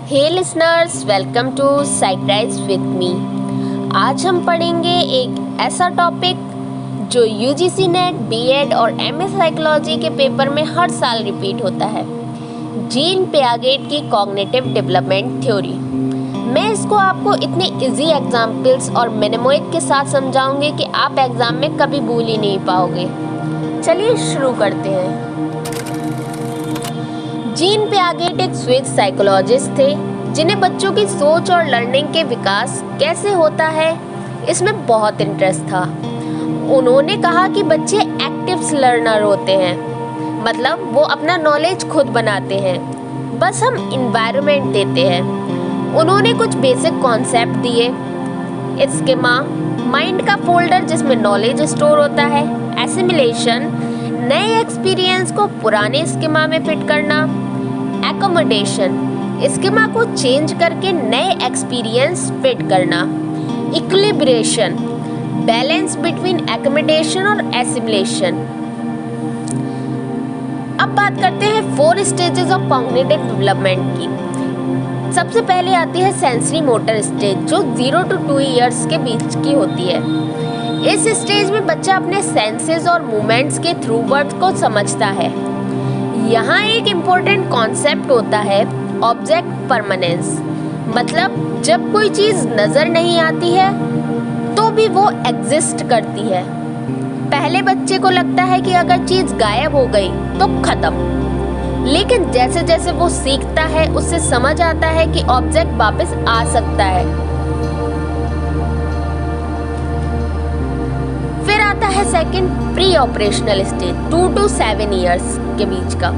Hey listeners, welcome to psychrise with me. आज हम पढ़ेंगे एक ऐसा टॉपिक जो यूजीसी नेट, बीएड और एमए साइकोलॉजी के पेपर में हर साल रिपीट होता है, जीन पियागेट की कॉग्निटिव डेवलपमेंट थ्योरी। मैं इसको आपको इतने इजी एग्जाम्पल्स और मेनेमोइक के साथ समझाऊंगी कि आप एग्ज़ाम में कभी भूल ही नहीं पाओगे। चलिए शुरू करते हैं। जीन पियागेट एक स्विस साइकोलॉजिस्ट थे जिन्हें बच्चों की सोच और लर्निंग के विकास कैसे होता है इसमें बहुत इंटरेस्ट था। उन्होंने कहा कि बच्चे एक्टिव लर्नर होते हैं, मतलब वो अपना नॉलेज खुद बनाते हैं, बस हम इन्वायरमेंट देते हैं। उन्होंने कुछ बेसिक कॉन्सेप्ट दिए। स्कीमा, माइंड का फोल्डर जिसमें नॉलेज स्टोर होता है। एसिमिलेशन, नए एक्सपीरियंस को पुराने स्कीमा में फिट करना। एकोमोडेशन, स्कीमा को चेंज करके नए एक्सपीरियंस फिट करना। इक्विलिब्रेशन, बैलेंस बिटवीन एकोमोडेशन और एसिमिलेशन। अब बात करते हैं 4 स्टेजेस ऑफ कॉग्निटिव डेवलपमेंट की। सबसे पहले आती है सेंसरी मोटर स्टेज, जो 0 to 2 इयर्स के बीच की होती है। इस स्टेज में बच्चा अपने सेंसेस और मूवमेंट्स के थ्रू वर्ड्स को समझता है। यहाँ एक इम्पोर्टेंट कॉन्सेप्ट होता है ऑब्जेक्ट परमानेंस, मतलब जब कोई चीज़ नज़र नहीं आती है तो भी वो एग्जिस्ट करती है। पहले बच्चे को लगता है कि अगर चीज़ गायब हो गई तो खत्म, लेकिन जैसे जैसे वो सीखता है उससे समझ आता है कि ऑब्जेक्ट वापस आ सकता है। फिर आता है second, pre operational stage, 2 to 7 years के बीच का।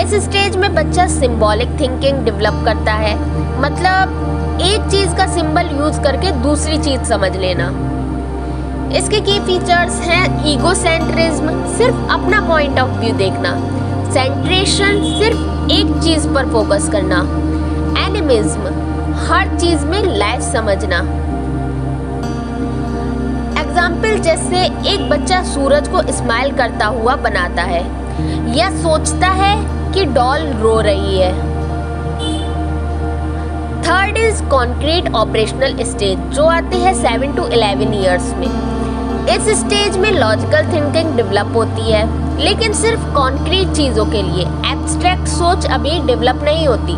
इस स्टेज में बच्चा सिंबॉलिक थिंकिंग डेवलप करता है, मतलब एक चीज का सिंबल यूज करके दूसरी चीज समझ लेना। इसके की फीचर्स हैं ईगोसेंट्रिज्म, सिर्फ अपना पॉइंट ऑफ व्यू देखना। सेंट्रेशन, सिर्फ एक चीज पर फोकस करना। एनिमिज्म, हर चीज में लाइफ समझना। एग्जाम्पल जैसे एक बच्चा सूरज को स्माइल करता हुआ बनाता है या सोचता है कि डॉल रो रही है। Third is concrete operational stage, जो आती है 7 to 11 इयर्स में। इस स्टेज में लॉजिकल थिंकिंग डेवलप होती है, लेकिन सिर्फ कॉन्क्रीट चीजों के लिए। एब्स्ट्रैक्ट सोच अभी डेवलप नहीं होती।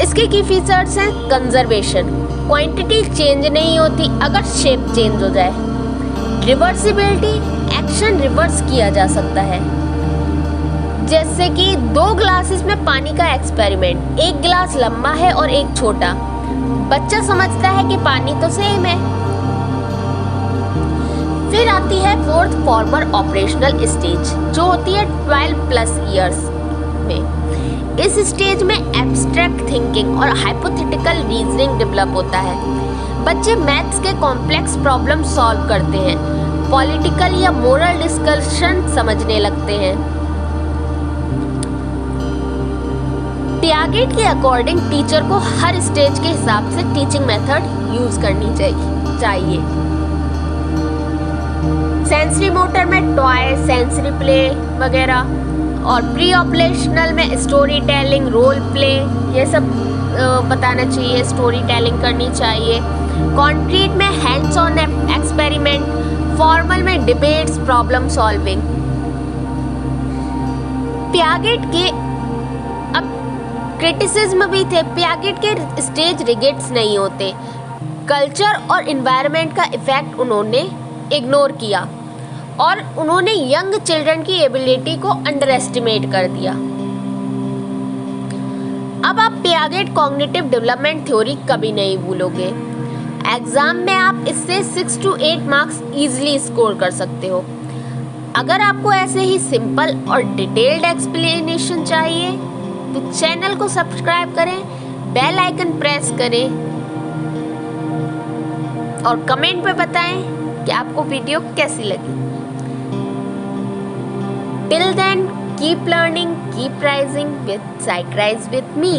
इसके की फीचर्स हैं कंजर्वेशन, क्वांटिटी चेंज नहीं होती अगर शेप चेंज हो जाए। रिवर्सिबिलिटी, एक्शन रिवर्स किया जा सकता है। जैसे कि 2 ग्लासेस में पानी का एक्सपेरिमेंट, एक गिलास लंबा है और एक छोटा। बच्चा समझता है कि पानी तो सेम है। फिर आती है फोर्थ, फॉर्मर ऑपरेशनल स्टेज, जो होती है 12+ इयर्स में। इस स्टेज में एब्स्ट्रैक्ट थिंकिंग और हाइपोथेटिकल रीजनिंग डेवलप होता है। बच्चे मैथ्स के कॉम्प्लेक्स प्रॉब्लम सॉल्व करते हैं, पॉलिटिकल या मोरल डिस्कशन समझने लगते हैं। पियागेट के अकॉर्डिंग टीचर को हर स्टेज के हिसाब से टीचिंग मेथड यूज करनी चाहिए। सेंसरी मोटर में टॉय, सेंसरी प्ले वगैरह, और प्री ऑपरेशनल में स्टोरी टेलिंग, रोल प्ले, ये सब बताना चाहिए, स्टोरी टेलिंग करनी चाहिए। कॉन्क्रीट में हैंड्स ऑन एक्सपेरिमेंट, फॉर्मल में डिबेट्स, प्रॉब्लम सॉल्विंग। पियागेट के अब क्रिटिसिज्म भी थे। पियागेट के स्टेज रिगिड्स नहीं होते। कल्चर और इन्वायरमेंट का इफेक्ट उन्होंने इग्नोर किया और उन्होंने यंग चिल्ड्रन की एबिलिटी को अंडर एस्टिमेट कर दिया। अब आप पियागेट कॉग्निटिव डेवलपमेंट थ्योरी कभी नहीं भूलोगे। एग्जाम में आप इससे 6 to 8 मार्क्स इजीली स्कोर कर सकते हो। अगर आपको ऐसे ही सिंपल और डिटेल्ड एक्सप्लेनेशन चाहिए तो चैनल को सब्सक्राइब करें, बेल आइकन प्रेस करें और कमेंट में बताएं कि आपको वीडियो कैसी लगी। Till then, keep learning, keep rising with Psychrise with me.